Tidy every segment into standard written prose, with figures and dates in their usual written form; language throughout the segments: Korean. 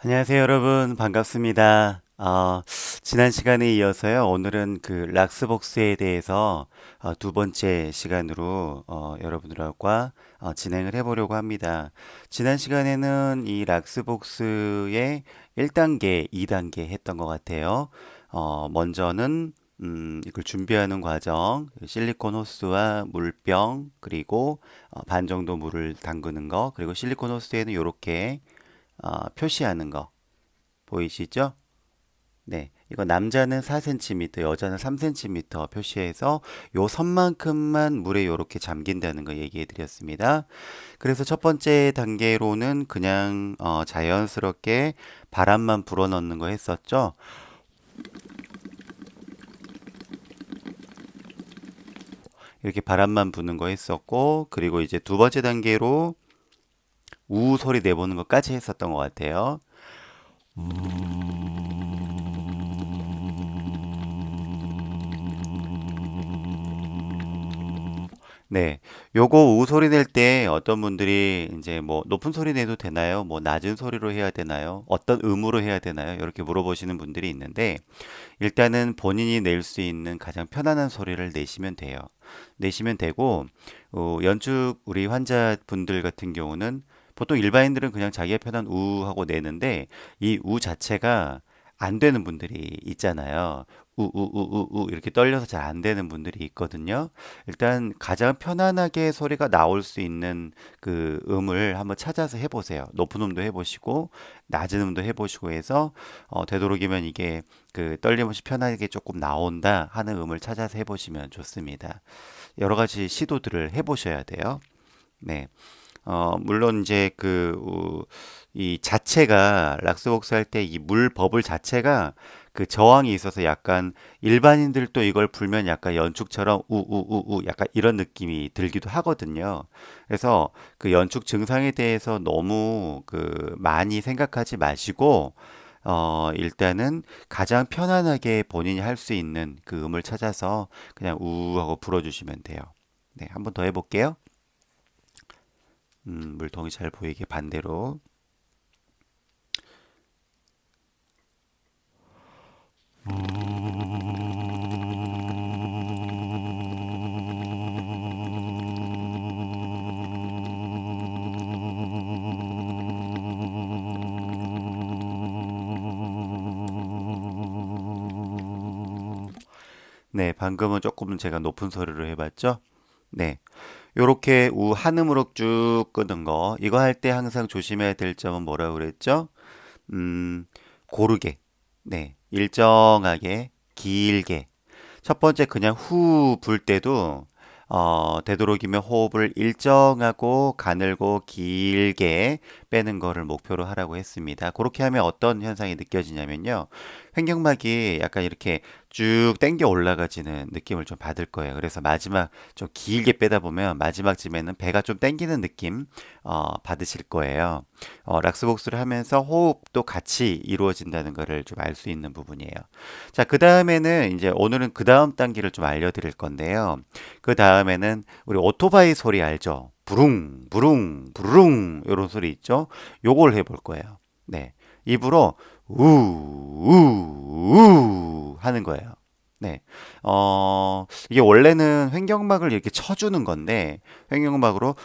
안녕하세요, 여러분. 반갑습니다. 지난 시간에 이어서요. 오늘은 그 락스복스에 대해서 두 번째 시간으로 여러분들과 진행을 해보려고 합니다. 지난 시간에는 이 락스복스의 1단계, 2단계 했던 것 같아요. 먼저는 이걸 준비하는 과정, 실리콘 호스와 물병, 그리고 반 정도 물을 담그는 거, 그리고 실리콘 호스에는 이렇게 표시하는 거 보이시죠? 네, 이거 남자는 4cm, 여자는 3cm 표시해서 요 선만큼만 물에 이렇게 잠긴다는 거 얘기해 드렸습니다. 그래서 첫 번째 단계로는 그냥 자연스럽게 바람만 불어넣는 거 했었죠. 이렇게 바람만 부는 거 했었고, 그리고 이제 두 번째 단계로 우 소리 내보는 것까지 했었던 것 같아요. 네, 요거 우 소리 낼 때 어떤 분들이 이제 뭐 높은 소리 내도 되나요? 뭐 낮은 소리로 해야 되나요? 어떤 음으로 해야 되나요? 이렇게 물어보시는 분들이 있는데 일단은 본인이 낼 수 있는 가장 편안한 소리를 내시면 돼요. 내시면 되고 연축 우리 환자분들 같은 경우는 보통 일반인들은 그냥 자기가 편한 우 하고 내는데 이 우 자체가 안 되는 분들이 있잖아요. 우우우우우 이렇게 떨려서 잘 안 되는 분들이 있거든요. 일단 가장 편안하게 소리가 나올 수 있는 그 음을 한번 찾아서 해보세요. 높은 음도 해보시고 낮은 음도 해보시고 해서 되도록이면 이게 그 떨림 없이 편하게 조금 나온다 하는 음을 찾아서 해보시면 좋습니다. 여러 가지 시도들을 해보셔야 돼요. 네. 물론 이제 이 자체가 락스복스 할 때 이 물 버블 자체가 그 저항이 있어서 약간 일반인들도 이걸 불면 약간 연축처럼 우우우우 약간 이런 느낌이 들기도 하거든요. 그래서 그 연축 증상에 대해서 너무 그 많이 생각하지 마시고 일단은 가장 편안하게 본인이 할 수 있는 그 음을 찾아서 그냥 우 하고 불어주시면 돼요. 네, 한번 더 해볼게요. 물통이 잘 보이게 반대로. 네, 방금은 조금 제가 높은 소리로 해봤죠? 네. 요렇게 우 한음으로 쭉 끄는 거. 이거 할 때 항상 조심해야 될 점은 뭐라고 그랬죠? 음, 고르게. 네. 일정하게, 길게. 첫 번째 그냥 후 불 때도 되도록이면 호흡을 일정하고 가늘고 길게 빼는 거를 목표로 하라고 했습니다. 그렇게 하면 어떤 현상이 느껴지냐면요. 횡격막이 약간 이렇게 쭉 당겨 올라가지는 느낌을 좀 받을 거예요. 그래서 마지막 좀 길게 빼다 보면 마지막쯤에는 배가 좀 당기는 느낌 받으실 거예요. 락스복스를 하면서 호흡도 같이 이루어진다는 것을 좀 알 수 있는 부분이에요. 자, 그 다음에는 이제 오늘은 그 다음 단계를 좀 알려드릴 건데요. 그 다음에는 우리 오토바이 소리 알죠? 부릉, 부릉, 부릉 이런 소리 있죠? 요걸 해볼 거예요. 네, 입으로 우 하는 거예요. 네, 이게 원래는 횡격막을 이렇게 쳐주는 건데 횡격막으로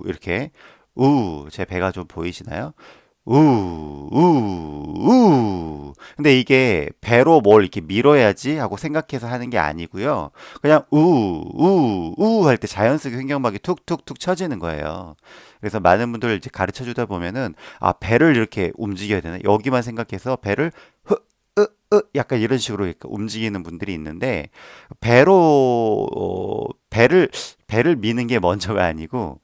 이렇게 제 배가 좀 보이시나요? 근데 이게 배로 뭘 이렇게 밀어야지 하고 생각해서 하는 게 아니고요. 그냥 할 때 자연스럽게 횡격막이 툭툭툭 쳐지는 거예요. 그래서 많은 분들 이제 가르쳐 주다 보면은 아, 배를 이렇게 움직여야 되나? 여기만 생각해서 배를 약간 이런 식으로 이렇게 움직이는 분들이 있는데 배를 미는 게 먼저가 아니고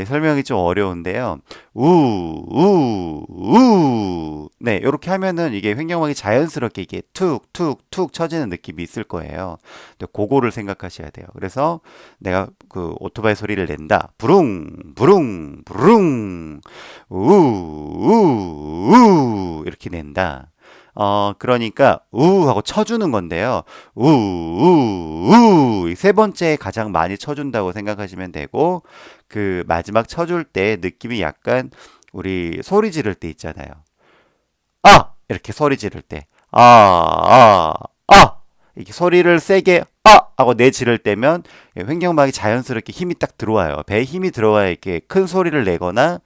설명이 좀 어려운데요. 네, 이렇게 하면은 이게 횡격막이 자연스럽게 이게 툭툭툭 쳐지는 느낌이 있을 거예요. 근데 그거를 생각하셔야 돼요. 그래서 내가 그 오토바이 소리를 낸다. 부릉, 부릉, 부릉, 이렇게 낸다. 그러니까 하고 쳐주는 건데요. 세 번째 가장 많이 쳐준다고 생각하시면 되고 그 마지막 쳐줄 때 느낌이 약간 우리 소리 지를 때 있잖아요. 아! 이렇게 소리 지를 때. 아, 아, 아! 이렇게 소리를 세게 하고 내 지를 때면 횡격막이 자연스럽게 힘이 딱 들어와요. 배에 힘이 들어와야 이렇게 큰 소리를 내거나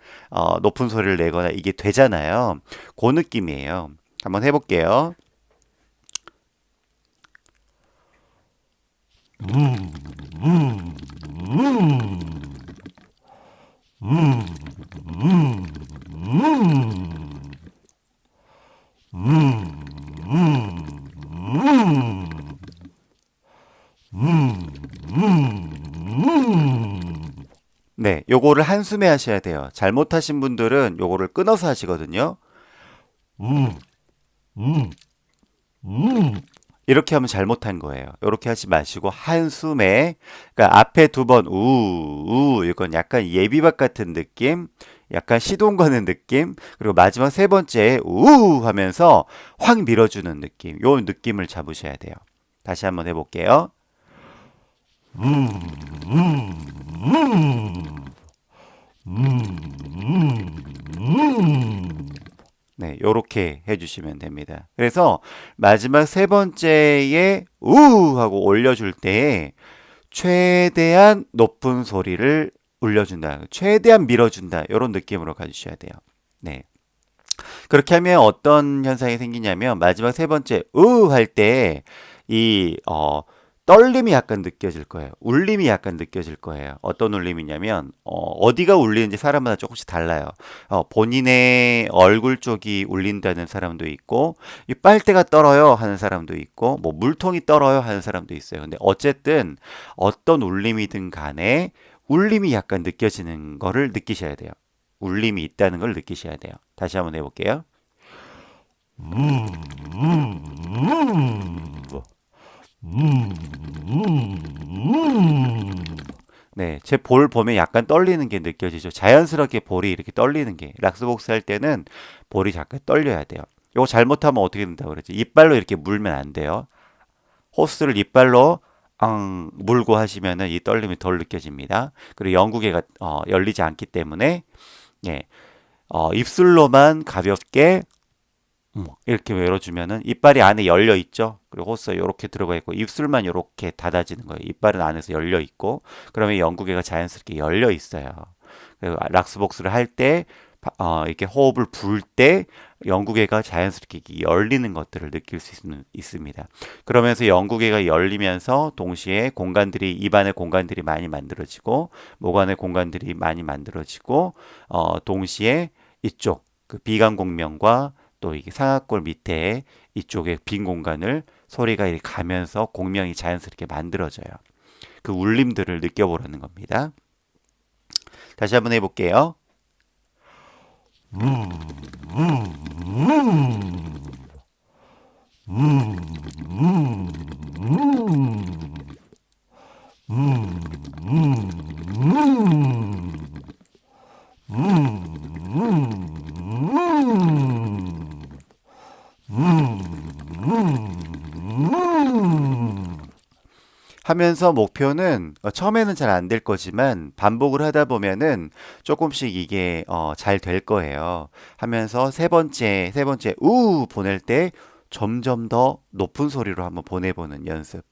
높은 소리를 내거나 이게 되잖아요. 그 느낌이에요. 한번 해볼게요. 네, 요거를 한숨에 하셔야 돼요. 잘못하신 분들은 요거를 끊어서 하시거든요. 이렇게 하면 잘못한 거예요. 이렇게 하지 마시고 한숨에 그러니까 앞에 두 번 이건 약간 예비박 같은 느낌, 약간 시동 거는 느낌, 그리고 마지막 세 번째 하면서 확 밀어주는 느낌. 요 느낌을 잡으셔야 돼요. 다시 한번 해볼게요. 네, 요렇게 해주시면 됩니다. 그래서 마지막 세 번째에 하고 올려줄 때 최대한 높은 소리를 울려준다. 최대한 밀어준다. 이런 느낌으로 가주셔야 돼요. 네. 그렇게 하면 어떤 현상이 생기냐면 마지막 세 번째 할 때 이 떨림이 약간 느껴질 거예요. 울림이 약간 느껴질 거예요. 어떤 울림이냐면 어디가 울리는지 사람마다 조금씩 달라요. 본인의 얼굴 쪽이 울린다는 사람도 있고 이 빨대가 떨어요 하는 사람도 있고 뭐 물통이 떨어요 하는 사람도 있어요. 근데 어쨌든 어떤 울림이든 간에 울림이 약간 느껴지는 거를 느끼셔야 돼요. 울림이 있다는 걸 느끼셔야 돼요. 다시 한번 해볼게요. 네, 제 볼 보면 약간 떨리는 게 느껴지죠. 자연스럽게 볼이 이렇게 떨리는 게 락스복스 할 때는 볼이 잠깐 떨려야 돼요. 이거 잘못하면 어떻게 된다고 그러지? 이빨로 이렇게 물면 안 돼요. 호스를 이빨로 물고 하시면은 이 떨림이 덜 느껴집니다. 그리고 영구개가 열리지 않기 때문에 예, 입술로만 가볍게 이렇게 열어주면은 이빨이 안에 열려 있죠. 그리고 호스가 이렇게 들어가 있고 입술만 이렇게 닫아지는 거예요. 이빨은 안에서 열려 있고 그러면 영구개가 자연스럽게 열려 있어요. 그리고 락스복스를 할 때 이렇게 호흡을 불 때 영구개가 자연스럽게 열리는 것들을 느낄 수 있습니다. 그러면서 영구개가 열리면서 동시에 공간들이 입안의 공간들이 많이 만들어지고 목 안의 공간들이 많이 만들어지고 동시에 이쪽 그 비강 공명과 또 이게 상악골 밑에 이쪽에 빈 공간을 소리가 이렇게 가면서 공명이 자연스럽게 만들어져요. 그 울림들을 느껴보라는 겁니다. 다시 한번 해볼게요. 하면서 목표는 처음에는 잘 안 될 거지만 반복을 하다 보면은 조금씩 이게 잘 될 거예요. 하면서 세 번째 보낼 때 점점 더 높은 소리로 한번 보내보는 연습.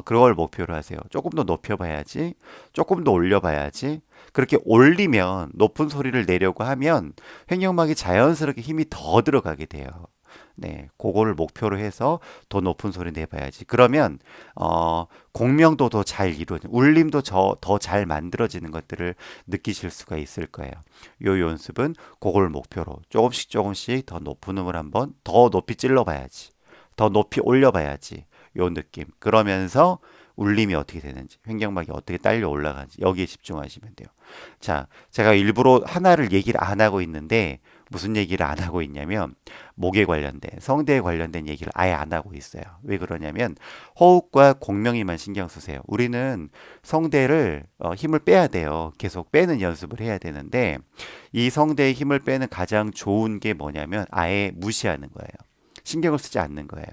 그걸 목표로 하세요. 조금 더 높여봐야지. 조금 더 올려봐야지. 그렇게 올리면 높은 소리를 내려고 하면 횡격막이 자연스럽게 힘이 더 들어가게 돼요. 네, 그거를 목표로 해서 더 높은 소리 내봐야지. 그러면 공명도 더 잘 이루어져, 울림도 더 잘 만들어지는 것들을 느끼실 수가 있을 거예요. 요 연습은 그걸 목표로 조금씩 조금씩 더 높은 음을 한번 더 높이 찔러봐야지. 더 높이 올려봐야지. 요 느낌. 그러면서 울림이 어떻게 되는지, 횡격막이 어떻게 딸려 올라가는지 여기에 집중하시면 돼요. 자, 제가 일부러 하나를 얘기를 안 하고 있는데 무슨 얘기를 안 하고 있냐면 목에 관련된 성대에 관련된 얘기를 아예 안 하고 있어요. 왜 그러냐면 호흡과 공명이만 신경 쓰세요. 우리는 성대를 힘을 빼야 돼요. 계속 빼는 연습을 해야 되는데 이 성대의 힘을 빼는 가장 좋은 게 뭐냐면 아예 무시하는 거예요. 신경을 쓰지 않는 거예요.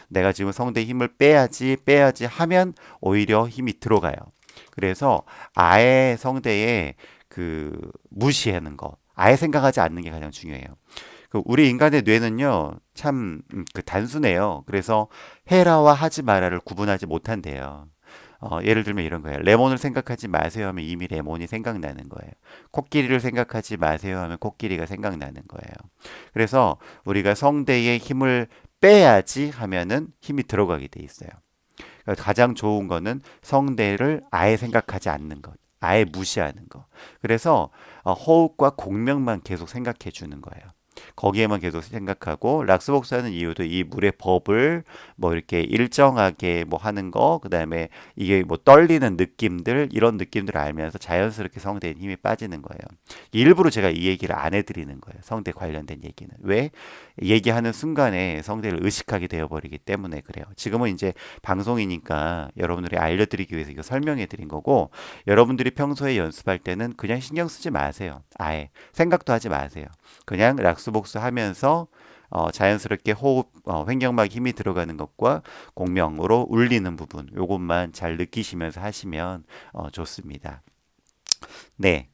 내가 지금 성대에 힘을 빼야지 하면 오히려 힘이 들어가요. 그래서 아예 성대에 그 무시하는 거, 아예 생각하지 않는 게 가장 중요해요. 우리 인간의 뇌는요, 참, 단순해요. 그래서 해라와 하지 마라를 구분하지 못한대요. 예를 들면 이런 거예요. 레몬을 생각하지 마세요 하면 이미 레몬이 생각나는 거예요. 코끼리를 생각하지 마세요 하면 코끼리가 생각나는 거예요. 그래서 우리가 성대에 힘을 빼야지 하면은 힘이 들어가게 돼 있어요. 그러니까 가장 좋은 거는 성대를 아예 생각하지 않는 것. 아예 무시하는 거. 그래서 호흡과 공명만 계속 생각해 주는 거예요. 거기에만 계속 생각하고 락스복수하는 이유도 이 물의 법을 뭐 이렇게 일정하게 뭐 하는 거, 그다음에 이게 뭐 떨리는 느낌들 이런 느낌들을 알면서 자연스럽게 성대에 힘이 빠지는 거예요. 일부러 제가 이 얘기를 안 해드리는 거예요. 성대 관련된 얘기는 왜 얘기하는 순간에 성대를 의식하게 되어버리기 때문에 그래요. 지금은 이제 방송이니까 여러분들이 알려드리기 위해서 이거 설명해 드린 거고 여러분들이 평소에 연습할 때는 그냥 신경 쓰지 마세요. 아예 생각도 하지 마세요. 그냥 락스복스 하면서 자연스럽게 호흡, 횡격막 힘이 들어가는 것과 공명으로 울리는 부분, 요것만 잘 느끼시면서 하시면 좋습니다. 네,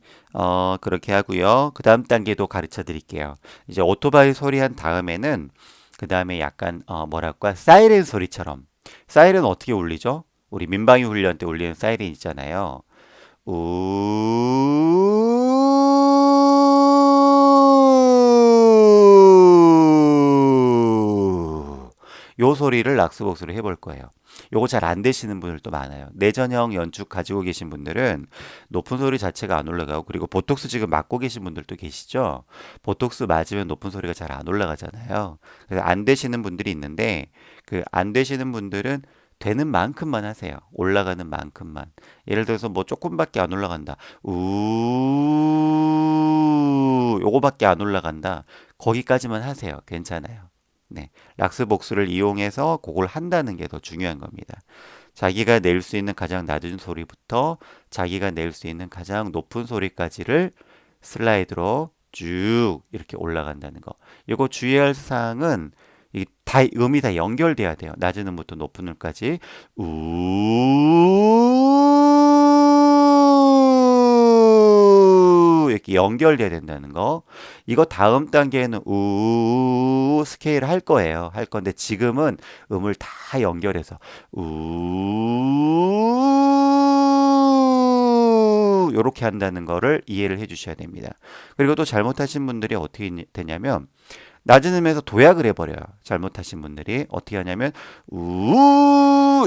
그렇게 하고요. 그 다음 단계도 가르쳐 드릴게요. 이제 오토바이 소리 한 다음에는 그 다음에 약간 뭐랄까 사이렌 소리처럼 사이렌 어떻게 울리죠? 우리 민방위 훈련 때 울리는 사이렌 있잖아요. 요 소리를 락스복스로 해볼 거예요. 요거 잘 안 되시는 분들도 많아요. 내전형 연축 가지고 계신 분들은 높은 소리 자체가 안 올라가고 그리고 보톡스 지금 맞고 계신 분들도 계시죠? 보톡스 맞으면 높은 소리가 잘 안 올라가잖아요. 그래서 안 되시는 분들이 있는데 그 안 되시는 분들은 되는 만큼만 하세요. 올라가는 만큼만. 예를 들어서 뭐 조금밖에 안 올라간다. 요거밖에 안 올라간다. 거기까지만 하세요. 괜찮아요. 네. 락스복스를 이용해서 그걸 한다는 게 더 중요한 겁니다. 자기가 낼 수 있는 가장 낮은 소리부터 자기가 낼 수 있는 가장 높은 소리까지를 슬라이드로 쭉 이렇게 올라간다는 거. 이거 주의할 사항은 다 음이 다 연결돼야 돼요. 낮은 음부터 높은 음까지 이렇게 연결돼야 된다는 거. 이거 다음 단계에는 스케일 할 거예요. 할 건데 지금은 음을 다 연결해서 요렇게 한다는 거를 이해를 해 주셔야 됩니다. 그리고 또 잘못하신 분들이 어떻게 되냐면 낮은 음에서 도약을 해버려요. 잘못하신 분들이 어떻게 하냐면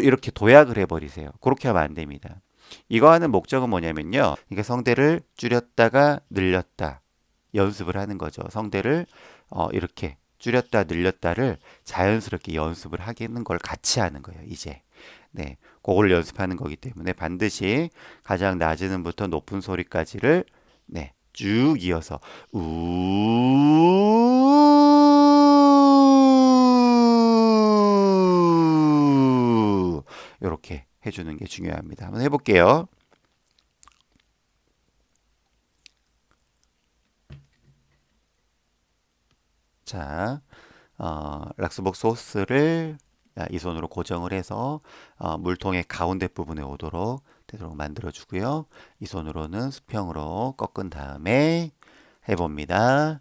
이렇게 도약을 해버리세요. 그렇게 하면 안 됩니다. 이거 하는 목적은 뭐냐면요. 이게 성대를 줄였다가 늘렸다 연습을 하는 거죠. 성대를 이렇게 줄였다 늘렸다를 자연스럽게 연습을 하는 걸 같이 하는 거예요. 이제 네, 그걸 연습하는 거기 때문에 반드시 가장 낮은 음부터 높은 소리까지를 네, 쭉 이어서 이렇게 해주는 게 중요합니다. 한번 해볼게요. 자, 락스복스 호스를 이 손으로 고정을 해서 물통의 가운데 부분에 오도록 되도록 만들어 주고요. 이 손으로는 수평으로 꺾은 다음에 해봅니다.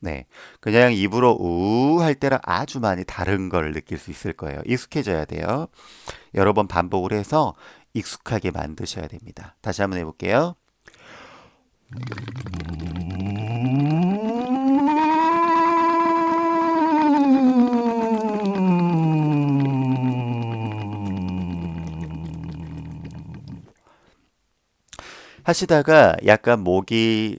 네, 그냥 입으로 우 할 때랑 아주 많이 다른 걸 느낄 수 있을 거예요. 익숙해져야 돼요. 여러 번 반복을 해서 익숙하게 만드셔야 됩니다. 다시 한번 해볼게요. 하시다가 약간 목이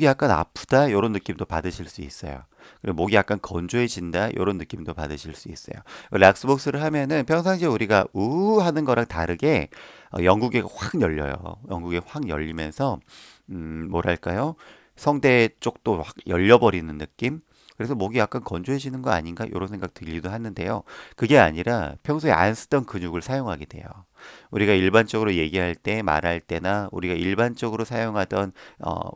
약간 아프다 이런 느낌도 받으실 수 있어요. 그리고 목이 약간 건조해진다 이런 느낌도 받으실 수 있어요. 락스복스를 하면은 평상시에 우리가 우 하는 거랑 다르게 영국에 확 열려요. 영국에 확 열리면서 뭐랄까요? 성대 쪽도 확 열려버리는 느낌? 그래서 목이 약간 건조해지는 거 아닌가 이런 생각 들기도 하는데요. 그게 아니라 평소에 안 쓰던 근육을 사용하게 돼요. 우리가 일반적으로 얘기할 때, 말할 때나 우리가 일반적으로 사용하던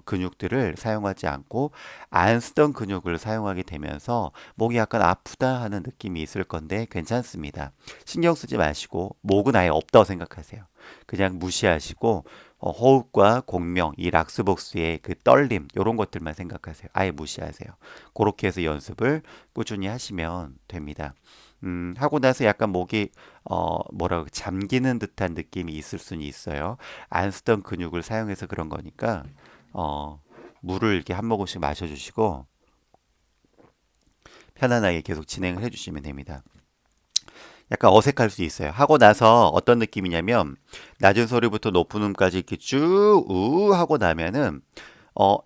근육들을 사용하지 않고 안 쓰던 근육을 사용하게 되면서 목이 약간 아프다 하는 느낌이 있을 건데 괜찮습니다. 신경 쓰지 마시고 목은 아예 없다고 생각하세요. 그냥 무시하시고 호흡과 공명, 이 락스복스의 그 떨림 이런 것들만 생각하세요. 아예 무시하세요. 그렇게 해서 연습을 꾸준히 하시면 됩니다. 하고 나서 약간 목이 뭐라고 잠기는 듯한 느낌이 있을 수는 있어요. 안 쓰던 근육을 사용해서 그런 거니까 어, 물을 이렇게 한 모금씩 마셔주시고 편안하게 계속 진행을 해주시면 됩니다. 약간 어색할 수 있어요. 하고 나서 어떤 느낌이냐면 낮은 소리부터 높은 음까지 이렇게 쭉 우 하고 나면은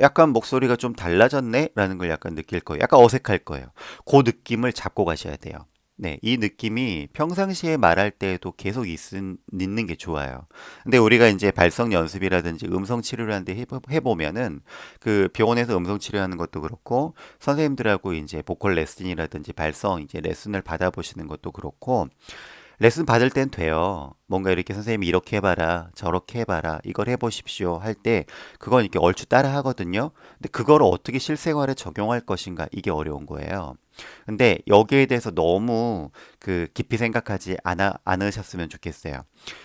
약간 목소리가 좀 달라졌네? 라는 걸 약간 느낄 거예요. 약간 어색할 거예요. 그 느낌을 잡고 가셔야 돼요. 네, 이 느낌이 평상시에 말할 때에도 계속 있는 게 좋아요. 근데 우리가 이제 발성 연습이라든지 음성 치료를 하는데 해보면은 그 병원에서 음성 치료하는 것도 그렇고 선생님들하고 이제 보컬 레슨이라든지 발성 이제 레슨을 받아보시는 것도 그렇고 레슨 받을 땐 돼요. 뭔가 이렇게 선생님이 이렇게 해봐라, 저렇게 해봐라, 이걸 해보십시오 할 때 그건 이렇게 얼추 따라 하거든요. 근데 그걸 어떻게 실생활에 적용할 것인가 이게 어려운 거예요. 근데 여기에 대해서 너무 그 깊이 생각하지 않으셨으면 좋겠어요.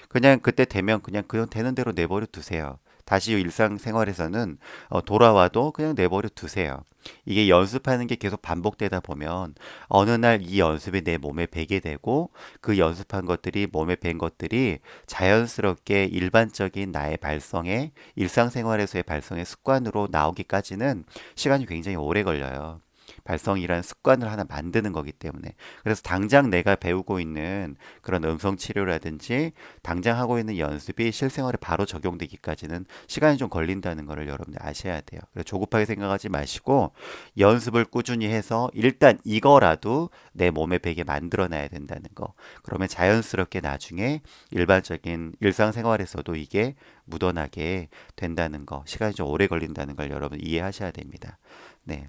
그냥 그때 되면 그냥 되는 대로 내버려 두세요. 다시 일상생활에서는 돌아와도 그냥 내버려 두세요. 이게 연습하는 게 계속 반복되다 보면 어느 날 이 연습이 내 몸에 배게 되고 그 연습한 것들이 몸에 밴 것들이 자연스럽게 일반적인 나의 발성에 일상생활에서의 발성의 습관으로 나오기까지는 시간이 굉장히 오래 걸려요. 발성이라는 습관을 하나 만드는 거기 때문에. 그래서 당장 내가 배우고 있는 그런 음성 치료라든지 당장 하고 있는 연습이 실생활에 바로 적용되기까지는 시간이 좀 걸린다는 것을 여러분들 아셔야 돼요. 그래서 조급하게 생각하지 마시고 연습을 꾸준히 해서 일단 이거라도 내 몸에 배게 만들어 놔야 된다는 거. 그러면 자연스럽게 나중에 일반적인 일상생활에서도 이게 묻어나게 된다는 거. 시간이 좀 오래 걸린다는 걸 여러분 이해하셔야 됩니다. 네.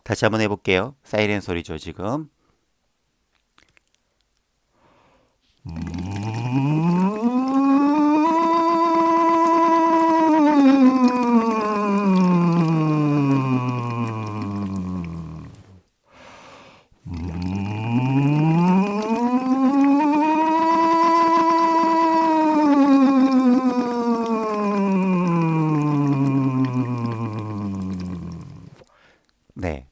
다시 한번 해볼게요. 사이렌 소리죠, 지금. 네.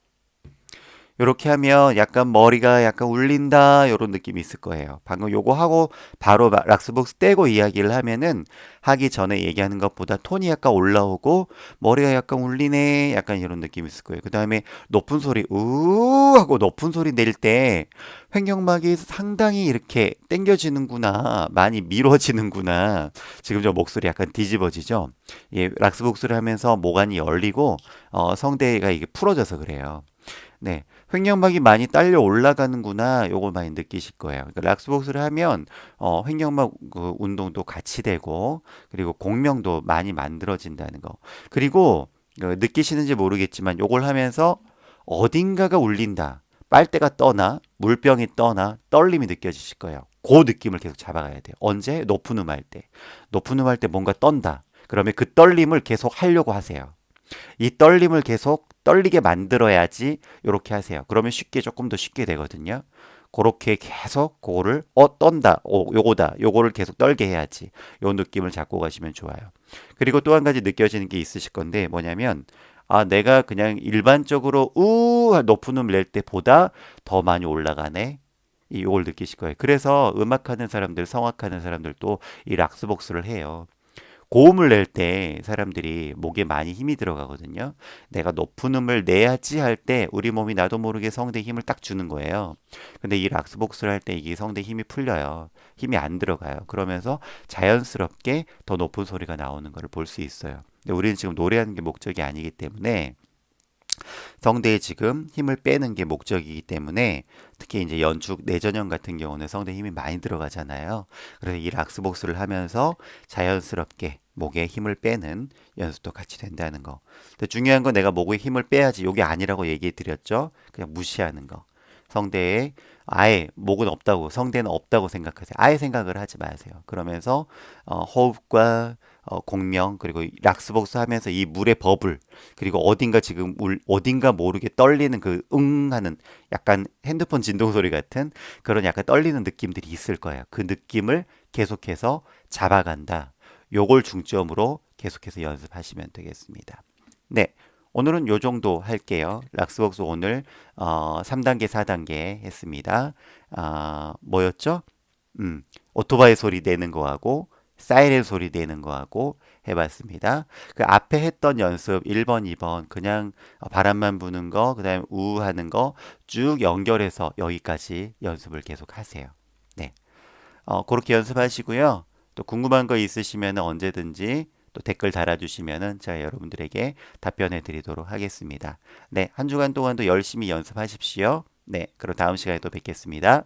이렇게 하면 약간 머리가 약간 울린다 이런 느낌이 있을 거예요. 방금 요거 하고 바로 락스복스 떼고 이야기를 하면은 하기 전에 얘기하는 것보다 톤이 약간 올라오고 머리가 약간 울리네 약간 이런 느낌이 있을 거예요. 그 다음에 높은 소리 우 하고 높은 소리 낼 때 횡격막이 상당히 이렇게 당겨지는구나 많이 미뤄지는구나. 지금 저 목소리 약간 뒤집어지죠. 예, 락스복스를 하면서 모관이 열리고 성대가 이게 풀어져서 그래요. 네, 횡격막이 많이 딸려 올라가는구나. 요걸 많이 느끼실 거예요. 그러니까 락스복스를 하면 횡격막 그 운동도 같이 되고 그리고 공명도 많이 만들어진다는 거. 그리고 느끼시는지 모르겠지만 요걸 하면서 어딘가가 울린다. 빨대가 떠나 물병이 떠나 떨림이 느껴지실 거예요. 그 느낌을 계속 잡아가야 돼요. 언제? 높은 음 할 때. 높은 음 할 때 뭔가 떤다. 그러면 그 떨림을 계속 하려고 하세요. 이 떨림을 계속 떨리게 만들어야지 이렇게 하세요. 그러면 쉽게 조금 더 쉽게 되거든요. 그렇게 계속 그거를 떤다. 요거다. 요거를 계속 떨게 해야지. 요 느낌을 잡고 가시면 좋아요. 그리고 또 한 가지 느껴지는 게 있으실 건데 뭐냐면 내가 그냥 일반적으로 높은 음 낼 때보다 더 많이 올라가네. 이걸 느끼실 거예요. 그래서 음악하는 사람들, 성악하는 사람들도 이 락스복스를 해요. 고음을 낼 때 사람들이 목에 많이 힘이 들어가거든요. 내가 높은 음을 내야지 할 때 우리 몸이 나도 모르게 성대에 힘을 딱 주는 거예요. 근데 이 락스복스를 할 때 이게 성대에 힘이 풀려요. 힘이 안 들어가요. 그러면서 자연스럽게 더 높은 소리가 나오는 것을 볼 수 있어요. 근데 우리는 지금 노래하는 게 목적이 아니기 때문에 성대에 지금 힘을 빼는 게 목적이기 때문에 특히 이제 연축 내전형 같은 경우는 성대 힘이 많이 들어가잖아요. 그래서 이 락스복스를 하면서 자연스럽게 목에 힘을 빼는 연습도 같이 된다는 거. 근데 중요한 건 내가 목에 힘을 빼야지 요게 아니라고 얘기해 드렸죠. 그냥 무시하는 거. 성대에 아예 목은 없다고, 성대는 없다고 생각하세요. 아예 생각을 하지 마세요. 그러면서 호흡과 공명, 그리고 락스복스 하면서 이 물의 버블, 그리고 어딘가 지금 어딘가 모르게 떨리는 그 하는 약간 핸드폰 진동 소리 같은 그런 약간 떨리는 느낌들이 있을 거예요. 그 느낌을 계속해서 잡아간다. 요걸 중점으로 계속해서 연습하시면 되겠습니다. 네. 오늘은 요 정도 할게요. 락스복스 오늘 3단계, 4단계 했습니다. 뭐였죠? 오토바이 소리 내는 거하고 사이렌 소리 내는 거하고 해봤습니다. 그 앞에 했던 연습 1번, 2번 그냥 바람만 부는 거, 그다음에 우 하는 거 쭉 연결해서 여기까지 연습을 계속 하세요. 네. 그렇게 연습하시고요. 또 궁금한 거 있으시면 언제든지 또 댓글 달아주시면은 제가 여러분들에게 답변해 드리도록 하겠습니다. 네, 한 주간 동안도 열심히 연습하십시오. 네, 그럼 다음 시간에 또 뵙겠습니다.